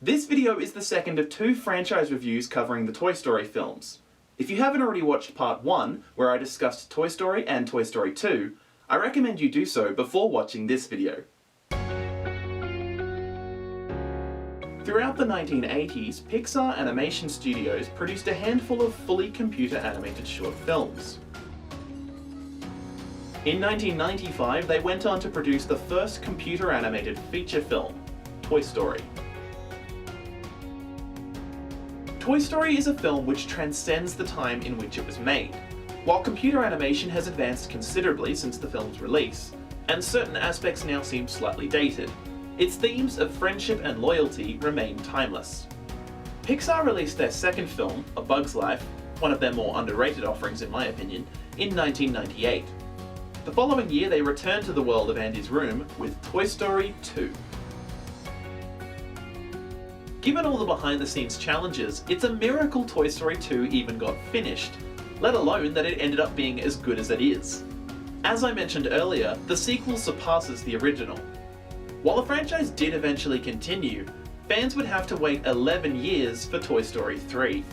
This video is the second of two franchise reviews covering the Toy Story films. If you haven't already watched part 1, where I discussed Toy Story and Toy Story 2, I recommend you do so before watching this video. Throughout the 1980s, Pixar Animation Studios produced a handful of fully computer animated short films. In 1995, they went on to produce the first computer animated feature film, Toy Story. Toy Story is a film which transcends the time in which it was made. While computer animation has advanced considerably since the film's release, and certain aspects now seem slightly dated, its themes of friendship and loyalty remain timeless. Pixar released their second film, A Bug's Life, one of their more underrated offerings in my opinion, in 1998. The following year they returned to the world of Andy's Room with Toy Story 2. Given all the behind-the-scenes challenges, it's a miracle Toy Story 2 even got finished, let alone that it ended up being as good as it is. As I mentioned earlier, the sequel surpasses the original. While the franchise did eventually continue, fans would have to wait 11 years for Toy Story 3.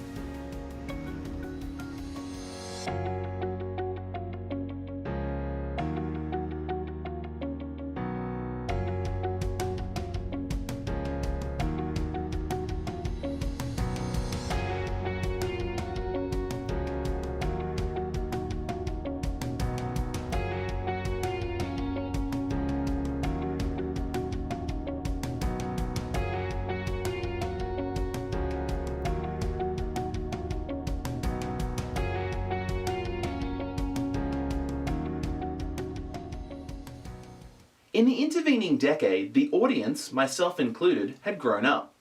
In the intervening decade, the audience, myself included, had grown up.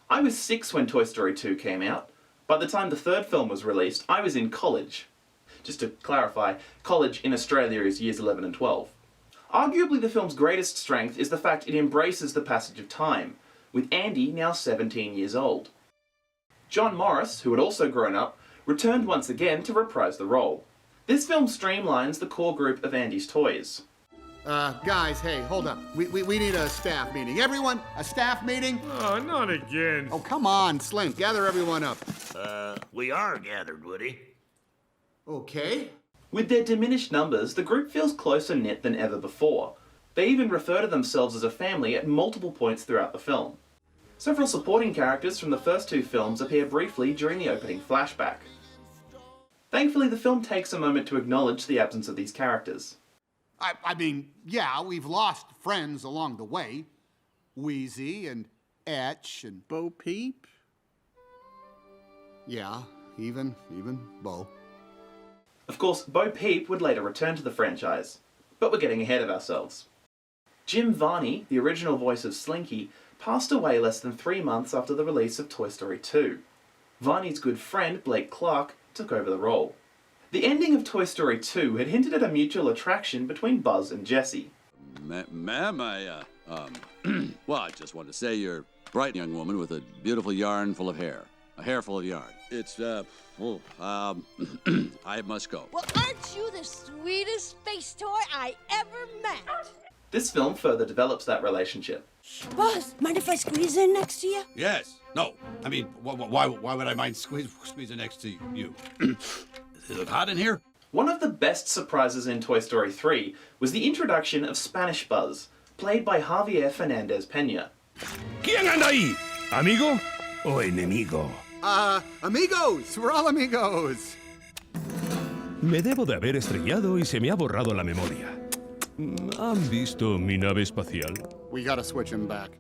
I was 6 when Toy Story 2 came out. By the time the third film was released, I was in college. Just to clarify, college in Australia is years 11 and 12. Arguably the film's greatest strength is the fact it embraces the passage of time, with Andy now 17 years old. John Morris, who had also grown up, returned once again to reprise the role. This film streamlines the core group of Andy's toys. Guys, hey, hold up. We need a staff meeting. Everyone, a staff meeting? Oh, not again. Oh, come on, Slim, gather everyone up. We are gathered, Woody. Okay. With their diminished numbers, the group feels closer knit than ever before. They even refer to themselves as a family at multiple points throughout the film. Several supporting characters from the first two films appear briefly during the opening flashback. Thankfully, the film takes a moment to acknowledge the absence of these characters. I mean, yeah, we've lost friends along the way. Wheezy and Etch and Bo Peep? Yeah, even Bo. Of course, Bo Peep would later return to the franchise, but we're getting ahead of ourselves. Jim Varney, the original voice of Slinky, passed away less than 3 months after the release of Toy Story 2. Varney's good friend, Blake Clark, took over the role. The ending of Toy Story 2 had hinted at a mutual attraction between Buzz and Jessie. Ma'am, well, I just want to say you're a bright young woman with a beautiful yarn full of hair. A hair full of yarn. It's, I must go. Well, aren't you the sweetest space toy I ever met? This film further develops that relationship. Buzz, mind if I squeeze in next to you? Yes. No. I mean, why would I mind squeezing next to you? Is it hot in here? One of the best surprises in Toy Story 3 was the introduction of Spanish Buzz, played by Javier Fernandez Peña. ¿Quién anda ahí? ¿Amigo o enemigo? Amigos! We're all amigos! Me debo de haber estrellado y se me ha borrado la memoria. ¿Han visto mi nave espacial? We gotta switch him back.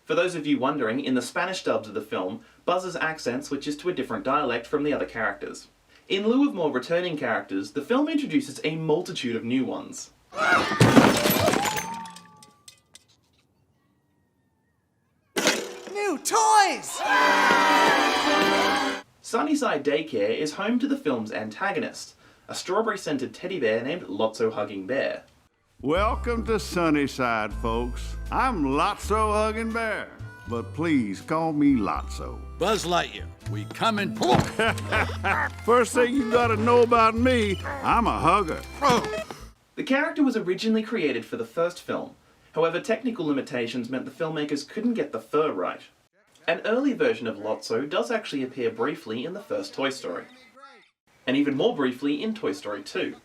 For those of you wondering, in the Spanish dubs of the film, Buzz's accent switches to a different dialect from the other characters. In lieu of more returning characters, the film introduces a multitude of new ones. New toys! Sunnyside Daycare is home to the film's antagonist, a strawberry-scented teddy bear named Lotso Hugging Bear. Welcome to Sunnyside, folks. I'm Lotso Hugging Bear, but please call me Lotso. Buzz Lightyear, we come in. First thing you gotta know about me, I'm a hugger. The character was originally created for the first film. However, technical limitations meant the filmmakers couldn't get the fur right. An early version of Lotso does actually appear briefly in the first Toy Story, and even more briefly in Toy Story 2.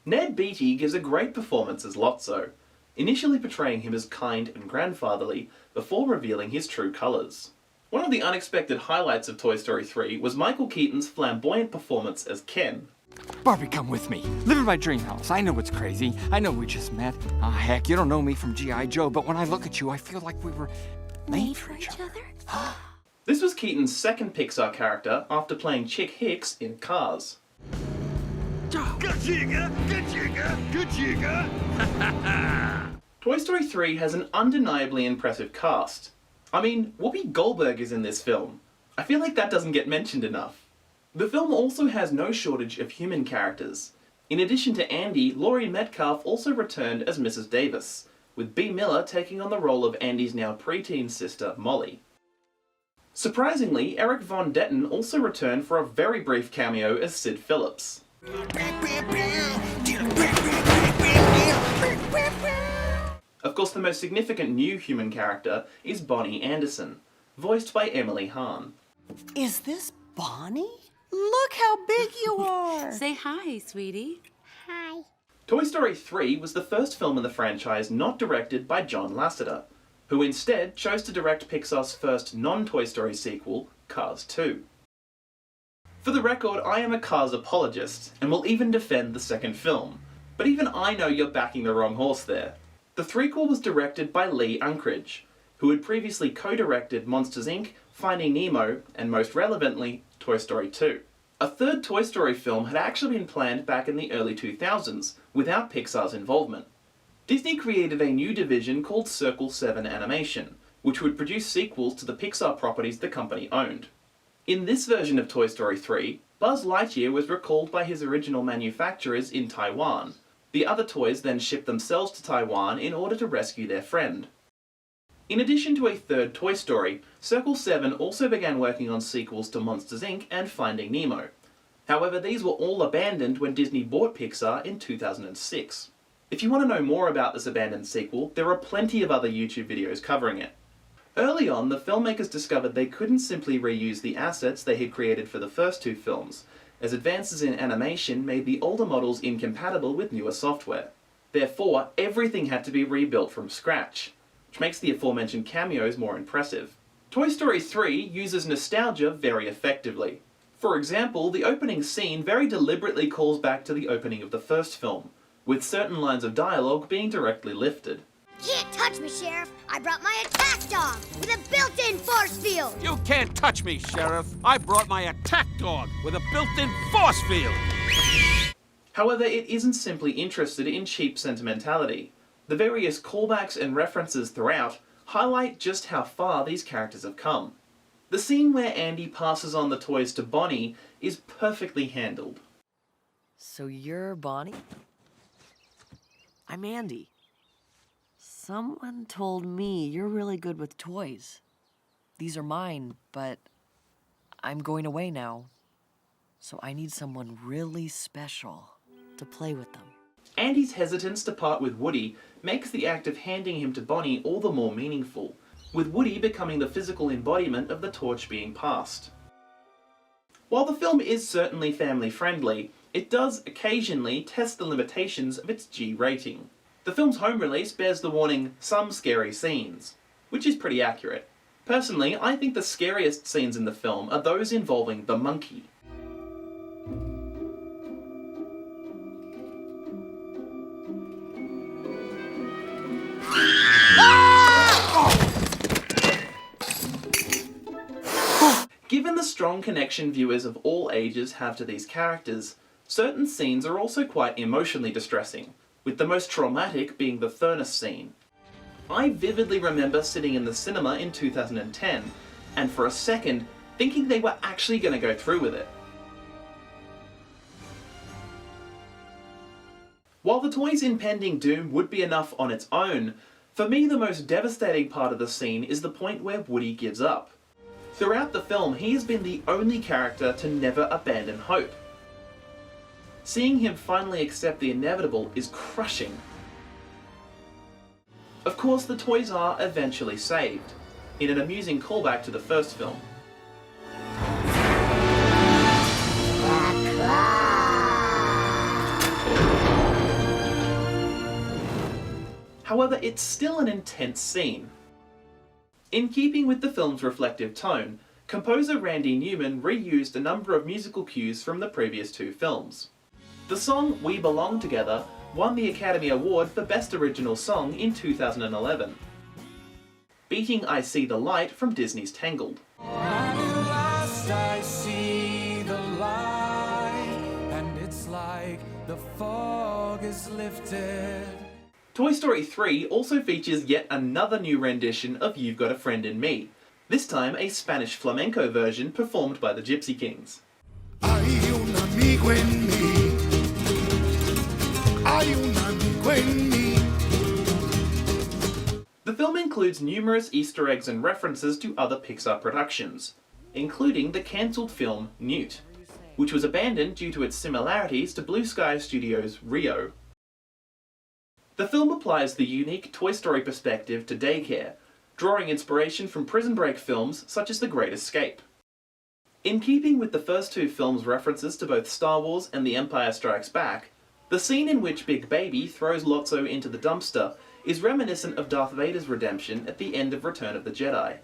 Ned Beatty gives a great performance as Lotso, initially portraying him as kind and grandfatherly before revealing his true colours. One of the unexpected highlights of Toy Story 3 was Michael Keaton's flamboyant performance as Ken. Barbie, come with me. Live in my dream house. I know it's crazy. I know we just met. Ah, heck, you don't know me from G.I. Joe, but when I look at you, I feel like we were made for each other. This was Keaton's second Pixar character after playing Chick Hicks in Cars. Toy Story 3 has an undeniably impressive cast. I mean, Whoopi Goldberg is in this film. I feel like that doesn't get mentioned enough. The film also has no shortage of human characters. In addition to Andy, Laurie Metcalf also returned as Mrs. Davis, with B. Miller taking on the role of Andy's now preteen sister, Molly. Surprisingly, Eric Von Detten also returned for a very brief cameo as Sid Phillips. Of course, the most significant new human character is Bonnie Anderson, voiced by Emily Hahn. Is this Bonnie? Look how big you are! Say hi, sweetie. Hi. Toy Story 3 was the first film in the franchise not directed by John Lasseter, who instead chose to direct Pixar's first non-Toy Story sequel, Cars 2. For the record, I am a Cars apologist, and will even defend the second film, but even I know you're backing the wrong horse there. The threequel was directed by Lee Unkrich, who had previously co-directed Monsters Inc., Finding Nemo, and most relevantly, Toy Story 2. A third Toy Story film had actually been planned back in the early 2000s, without Pixar's involvement. Disney created a new division called Circle 7 Animation, which would produce sequels to the Pixar properties the company owned. In this version of Toy Story 3, Buzz Lightyear was recalled by his original manufacturers in Taiwan. The other toys then shipped themselves to Taiwan in order to rescue their friend. In addition to a third Toy Story, Circle 7 also began working on sequels to Monsters Inc. and Finding Nemo. However, these were all abandoned when Disney bought Pixar in 2006. If you want to know more about this abandoned sequel, there are plenty of other YouTube videos covering it. Early on, the filmmakers discovered they couldn't simply reuse the assets they had created for the first two films, as advances in animation made the older models incompatible with newer software. Therefore, everything had to be rebuilt from scratch, which makes the aforementioned cameos more impressive. Toy Story 3 uses nostalgia very effectively. For example, the opening scene very deliberately calls back to the opening of the first film, with certain lines of dialogue being directly lifted. Can't touch me, Sheriff. I brought my attack dog with a built-in force field. You can't touch me, Sheriff. I brought my attack dog with a built-in force field. However, it isn't simply interested in cheap sentimentality. The various callbacks and references throughout highlight just how far these characters have come. The scene where Andy passes on the toys to Bonnie is perfectly handled. So you're Bonnie? I'm Andy. Someone told me you're really good with toys. These are mine, but I'm going away now. So I need someone really special to play with them. Andy's hesitance to part with Woody makes the act of handing him to Bonnie all the more meaningful, with Woody becoming the physical embodiment of the torch being passed. While the film is certainly family-friendly, it does occasionally test the limitations of its G rating. The film's home release bears the warning, "some scary scenes," which is pretty accurate. Personally, I think the scariest scenes in the film are those involving the monkey. Given the strong connection viewers of all ages have to these characters, certain scenes are also quite emotionally distressing, with the most traumatic being the furnace scene. I vividly remember sitting in the cinema in 2010, and for a second, thinking they were actually going to go through with it. While the toy's impending doom would be enough on its own, for me the most devastating part of the scene is the point where Woody gives up. Throughout the film, he has been the only character to never abandon hope. Seeing him finally accept the inevitable is crushing. Of course, the toys are eventually saved, in an amusing callback to the first film. However, it's still an intense scene. In keeping with the film's reflective tone, composer Randy Newman reused a number of musical cues from the previous two films. The song We Belong Together won the Academy Award for Best Original Song in 2011, beating I See the Light from Disney's Tangled. At last I see the light, and it's like the fog is lifted. Toy Story 3 also features yet another new rendition of You've Got a Friend in Me, this time a Spanish flamenco version performed by the Gypsy Kings. Hay un amigo en mí. Hay un amigo en mí. The film includes numerous Easter eggs and references to other Pixar productions, including the cancelled film Newt, which was abandoned due to its similarities to Blue Sky Studios' Rio. The film applies the unique Toy Story perspective to daycare, drawing inspiration from Prison Break films such as The Great Escape. In keeping with the first two films' references to both Star Wars and The Empire Strikes Back, the scene in which Big Baby throws Lotso into the dumpster is reminiscent of Darth Vader's redemption at the end of Return of the Jedi.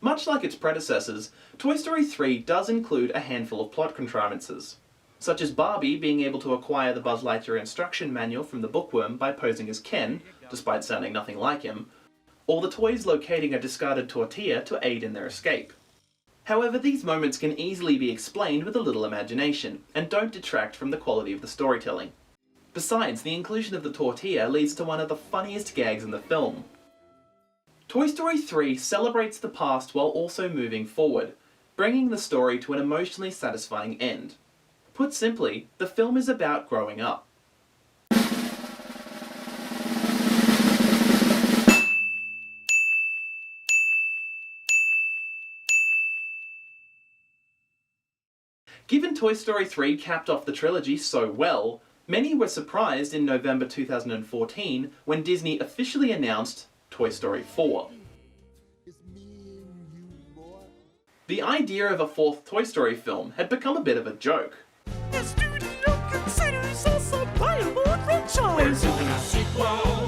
Much like its predecessors, Toy Story 3 does include a handful of plot contrivances, such as Barbie being able to acquire the Buzz Lightyear instruction manual from the bookworm by posing as Ken, despite sounding nothing like him, or the toys locating a discarded tortilla to aid in their escape. However, these moments can easily be explained with a little imagination, and don't detract from the quality of the storytelling. Besides, the inclusion of the tortilla leads to one of the funniest gags in the film. Toy Story 3 celebrates the past while also moving forward, bringing the story to an emotionally satisfying end. Put simply, the film is about growing up. Given Toy Story 3 capped off the trilogy so well, many were surprised in November 2014 when Disney officially announced Toy Story 4. The idea of a fourth Toy Story film had become a bit of a joke. The studio considers us a viable franchise. We're doing a sequel.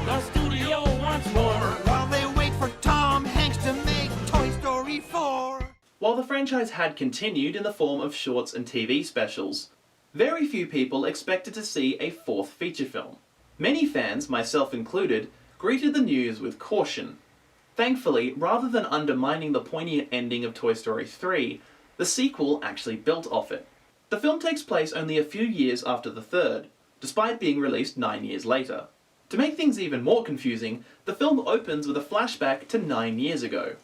The studio wants more. While they wait for Tom Hanks to make Toy Story 4. While the franchise had continued in the form of shorts and TV specials, very few people expected to see a fourth feature film. Many fans, myself included, greeted the news with caution. Thankfully, rather than undermining the poignant ending of Toy Story 3, the sequel actually built off it. The film takes place only a few years after the third, despite being released 9 years later. To make things even more confusing, the film opens with a flashback to 9 years ago,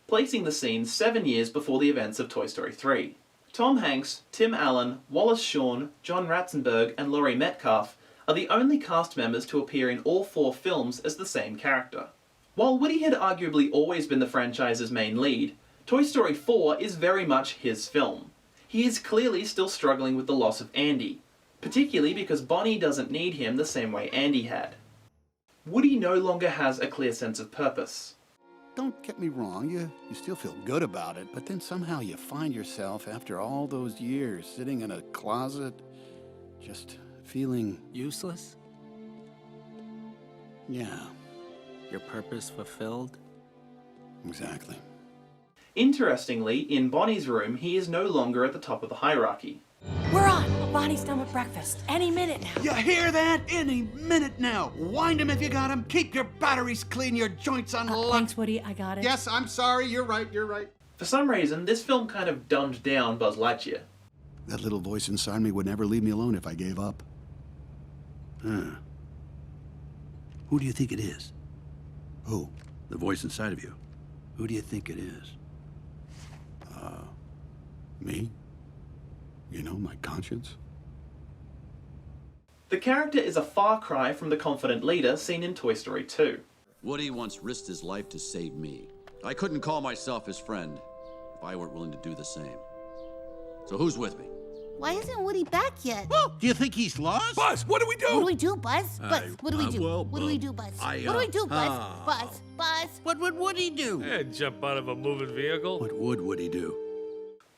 placing the scene 7 years before the events of Toy Story 3. Tom Hanks, Tim Allen, Wallace Shawn, John Ratzenberg, and Laurie Metcalf are the only cast members to appear in all 4 films as the same character. While Woody had arguably always been the franchise's main lead, Toy Story 4 is very much his film. He is clearly still struggling with the loss of Andy, particularly because Bonnie doesn't need him the same way Andy had. Woody no longer has a clear sense of purpose. Don't get me wrong, you still feel good about it, but then somehow you find yourself, after all those years, sitting in a closet, just feeling... Useless? Yeah, Your purpose fulfilled? exactly. Interestingly, in Bonnie's room, he is no longer at the top of the hierarchy. We're on! Bonnie's done with breakfast. Any minute now. You hear that? Any minute now. Wind him if you got him. Keep your batteries clean, your joints unlocked. Thanks, Woody. I got it. Yes, I'm sorry. You're right. For some reason, this film kind of dumbed down Buzz Lightyear. That little voice inside me would never leave me alone if I gave up. Huh. Who do you think it is? Who? The voice inside of you. Who do you think it is? Me? You know, my conscience? The character is a far cry from the confident leader seen in Toy Story 2. Woody once risked his life to save me. I couldn't call myself his friend if I weren't willing to do the same. So who's with me? Why isn't Woody back yet? Well, do you think he's lost? Buzz, what do we do? What do we do, Buzz? Buzz, what do we do? well, what do we do, Buzz? I, what do we do, Buzz? Buzz, Buzz. What would Woody do? Jump out of a moving vehicle. What would Woody do?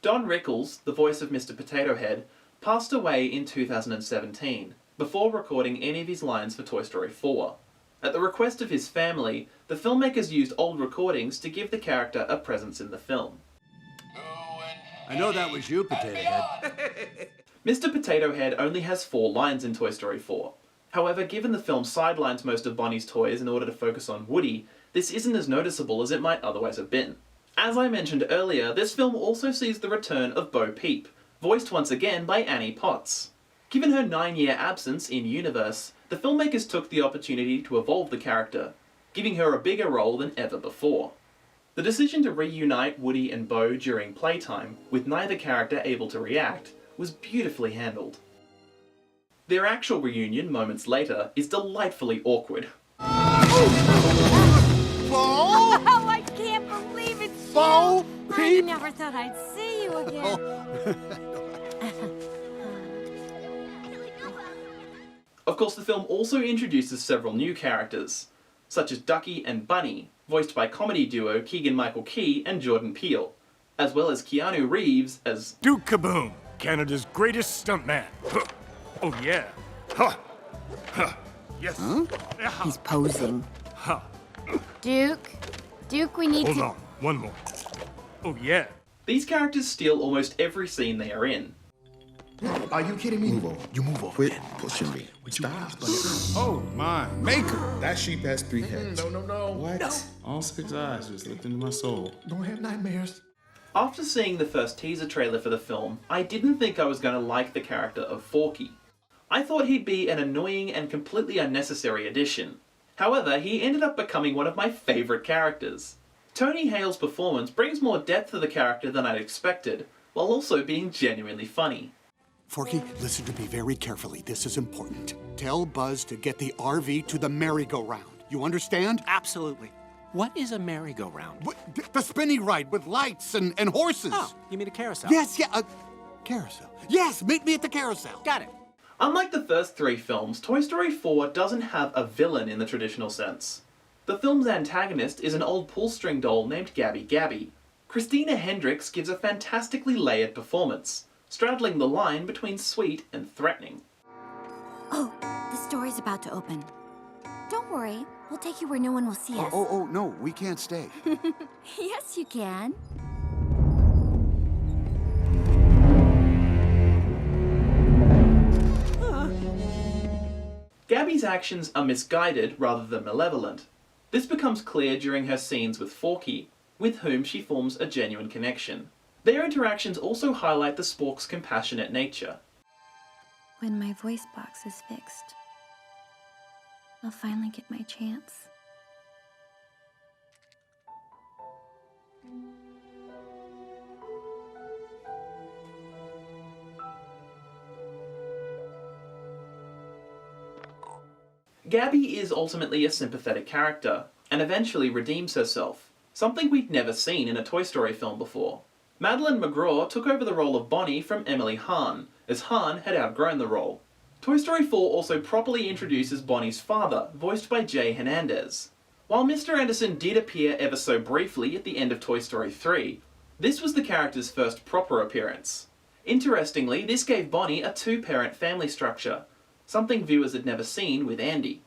Don Rickles, the voice of Mr. Potato Head, passed away in 2017, before recording any of his lines for Toy Story 4. At the request of his family, the filmmakers used old recordings to give the character a presence in the film. I know that was you, Potato Head. Mr. Potato Head only has 4 lines in Toy Story 4. However, given the film sidelines most of Bonnie's toys in order to focus on Woody, this isn't as noticeable as it might otherwise have been. As I mentioned earlier, this film also sees the return of Bo Peep, voiced once again by Annie Potts. Given her 9-year absence in-universe, the filmmakers took the opportunity to evolve the character, giving her a bigger role than ever before. The decision to reunite Woody and Bo during playtime, with neither character able to react, was beautifully handled. Their actual reunion moments later is delightfully awkward. Bo? Oh, I can't believe it, Bo I never thought I'd see you again. Of course, the film also introduces several new characters, such as Ducky and Bunny, voiced by comedy duo Keegan-Michael Key and Jordan Peele, as well as Keanu Reeves as Duke Kaboom, Canada's greatest stuntman. Huh. Oh yeah. Huh. Huh. Yes. Huh? He's posing. Huh. Duke, we need Hold on, one more. Oh yeah. These characters steal almost every scene they are in. Are you kidding me? Move over. You move over. Quit pushing me. Stop. Oh my maker. That sheep has 3 heads. No. What? No. All 6 eyes just looked into my soul. Don't have nightmares. After seeing the first teaser trailer for the film, I didn't think I was going to like the character of Forky. I thought he'd be an annoying and completely unnecessary addition. However, he ended up becoming one of my favourite characters. Tony Hale's performance brings more depth to the character than I'd expected, while also being genuinely funny. Forky, listen to me very carefully. This is important. Tell Buzz to get the RV to the merry-go-round. You understand? Absolutely. What is a merry-go-round? The spinning ride with lights and horses. Oh, you mean a carousel? Yes, yeah, a carousel. Yes, meet me at the carousel. Got it. Unlike the first 3 films, Toy Story 4 doesn't have a villain in the traditional sense. The film's antagonist is an old pull-string doll named Gabby Gabby. Christina Hendricks gives a fantastically layered performance, straddling the line between sweet and threatening. Oh, the store's about to open. Don't worry, we'll take you where no one will see us. Oh, no, we can't stay. Yes, you can. Gabby's actions are misguided rather than malevolent. This becomes clear during her scenes with Forky, with whom she forms a genuine connection. Their interactions also highlight the Spork's compassionate nature. When my voice box is fixed, I'll finally get my chance. Gabby is ultimately a sympathetic character, and eventually redeems herself, something we'd never seen in a Toy Story film before. Madeline McGraw took over the role of Bonnie from Emily Hahn, as Hahn had outgrown the role. Toy Story 4 also properly introduces Bonnie's father, voiced by Jay Hernandez. While Mr. Anderson did appear ever so briefly at the end of Toy Story 3, this was the character's first proper appearance. Interestingly, this gave Bonnie a 2-parent family structure, something viewers had never seen with Andy.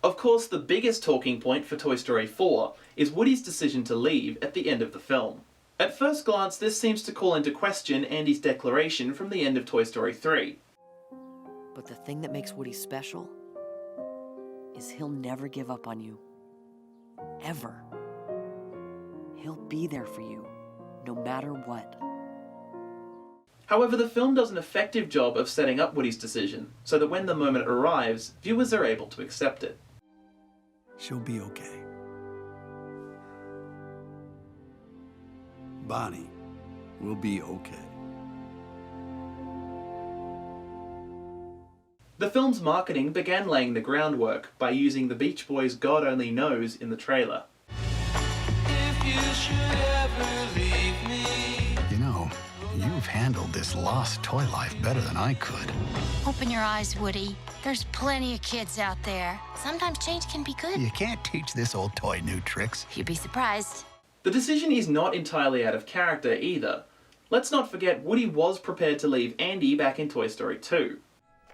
Of course, the biggest talking point for Toy Story 4 is Woody's decision to leave at the end of the film. At first glance, this seems to call into question Andy's declaration from the end of Toy Story 3. But the thing that makes Woody special is he'll never give up on you. Ever. He'll be there for you, no matter what. However, the film does an effective job of setting up Woody's decision, so that when the moment arrives, viewers are able to accept it. She'll be okay. Bonnie will be okay. The film's marketing began laying the groundwork by using the Beach Boys' God Only Knows in the trailer. If you should ever leave me. You know, You've handled this lost toy life better than I could. Open your eyes, Woody. There's plenty of kids out there. Sometimes change can be good. You can't teach this old toy new tricks. You'd be surprised. The decision is not entirely out of character either. Let's not forget Woody was prepared to leave Andy back in Toy Story 2.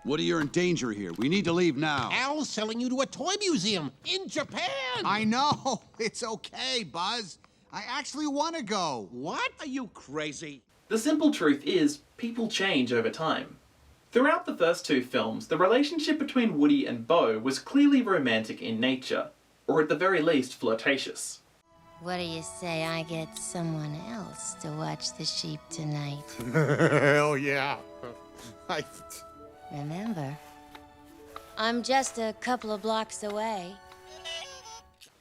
Woody, you're in danger here. We need to leave now. Al's selling you to a toy museum in Japan. I know. It's okay, Buzz. I actually want to go. What? Are you crazy? The simple truth is, people change over time. Throughout the first two films, the relationship between Woody and Bo was clearly romantic in nature, or at the very least flirtatious. What do you say I get someone else to watch the sheep tonight? Hell yeah. Remember, I'm just a couple of blocks away.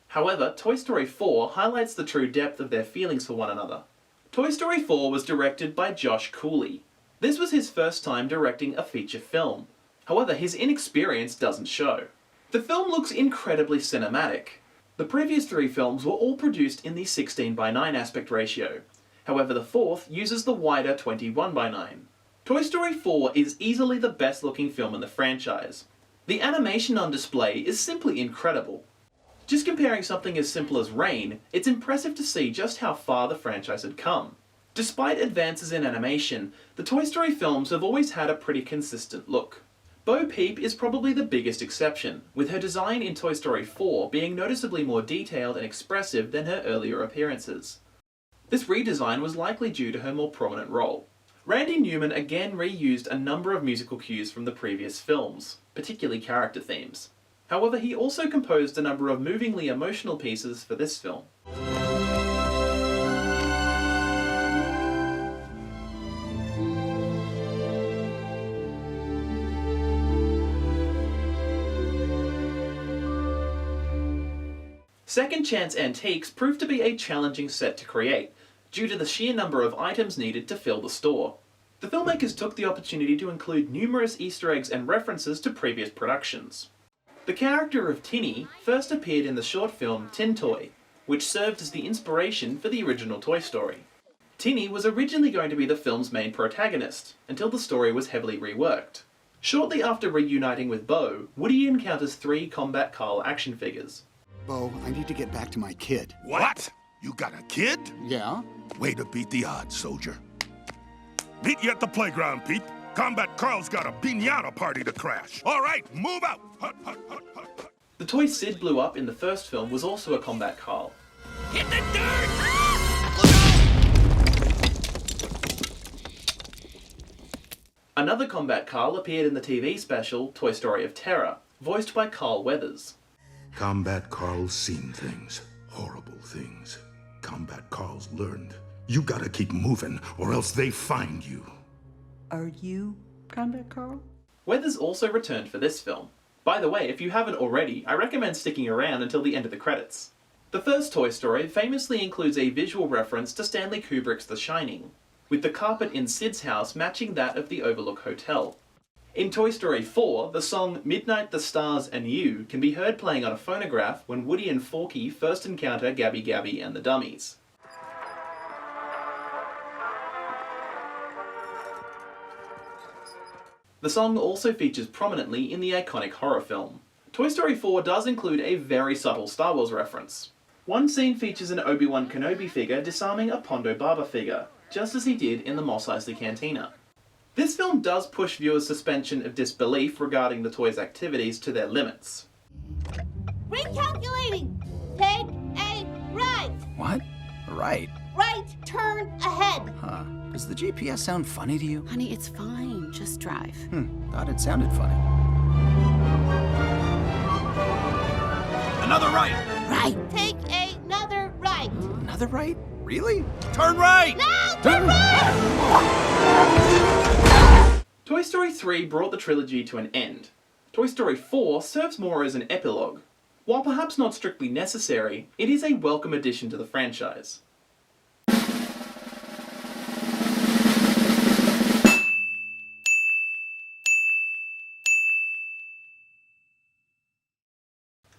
However, Toy Story 4 highlights the true depth of their feelings for one another. Toy Story 4 was directed by Josh Cooley. This was his first time directing a feature film. However, his inexperience doesn't show. The film looks incredibly cinematic. The previous three films were all produced in the 16:9 aspect ratio. However, the fourth uses the wider 21:9. Toy Story 4 is easily the best looking film in the franchise. The animation on display is simply incredible. Just comparing something as simple as rain, it's impressive to see just how far the franchise had come. Despite advances in animation, the Toy Story films have always had a pretty consistent look. Bo Peep is probably the biggest exception, with her design in Toy Story 4 being noticeably more detailed and expressive than her earlier appearances. This redesign was likely due to her more prominent role. Randy Newman again reused a number of musical cues from the previous films, particularly character themes. However, he also composed a number of movingly emotional pieces for this film. Second Chance Antiques proved to be a challenging set to create, due to the sheer number of items needed to fill the store. The filmmakers took the opportunity to include numerous Easter eggs and references to previous productions. The character of Tinny first appeared in the short film Tin Toy, which served as the inspiration for the original Toy Story. Tinny was originally going to be the film's main protagonist, until the story was heavily reworked. Shortly after reuniting with Bo, Woody encounters 3 Combat Carl action figures. Bo, I need to get back to my kid. What? You got a kid? Yeah? Way to beat the odds, soldier. Meet you at the playground, Pete. Combat Carl's got a piñata party to crash. All right, move out. Hut, hut, hut, hut, hut. The toy Sid blew up in the first film was also a Combat Carl. Hit the dirt! Another Combat Carl appeared in the TV special Toy Story of Terror, voiced by Carl Weathers. Combat Carl's seen things. Horrible things. Combat Carl's learned. You gotta keep moving, or else they find you. Are you Combat Carl? Weathers also returned for this film. By the way, if you haven't already, I recommend sticking around until the end of the credits. The first Toy Story famously includes a visual reference to Stanley Kubrick's The Shining, with the carpet in Sid's house matching that of the Overlook Hotel. In Toy Story 4, the song Midnight, the Stars and You can be heard playing on a phonograph when Woody and Forky first encounter Gabby Gabby and the Dummies. The song also features prominently in the iconic horror film. Toy Story 4 does include a very subtle Star Wars reference. One scene features an Obi-Wan Kenobi figure disarming a Pondo Baba figure, just as he did in the Mos Eisley Cantina. This film does push viewers' suspension of disbelief regarding the toy's activities to their limits. Recalculating! Take a right! What? Right? Right turn ahead! Huh. Does the GPS sound funny to you? Honey, it's fine. Just drive. Thought it sounded funny. Another right! Right! Take another right! Another right? Really? Turn right! No! Turn right! Toy Story 3 brought the trilogy to an end. Toy Story 4 serves more as an epilogue. While perhaps not strictly necessary, it is a welcome addition to the franchise.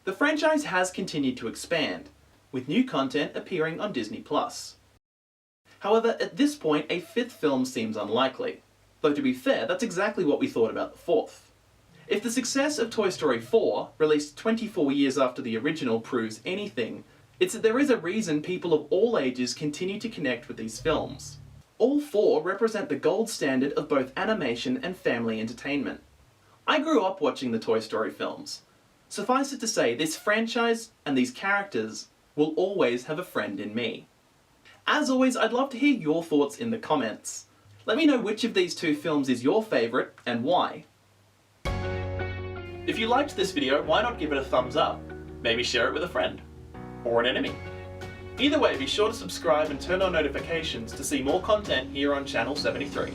The franchise has continued to expand, with new content appearing on Disney+. However, at this point, a fifth film seems unlikely. Though to be fair, that's exactly what we thought about the fourth. If the success of Toy Story 4, released 24 years after the original, proves anything, it's that there is a reason people of all ages continue to connect with these films. All four represent the gold standard of both animation and family entertainment. I grew up watching the Toy Story films. Suffice it to say, this franchise and these characters will always have a friend in me. As always, I'd love to hear your thoughts in the comments. Let me know which of these two films is your favourite and why. If you liked this video, why not give it a thumbs up? Maybe share it with a friend. Or an enemy. Either way, be sure to subscribe and turn on notifications to see more content here on Channel 73.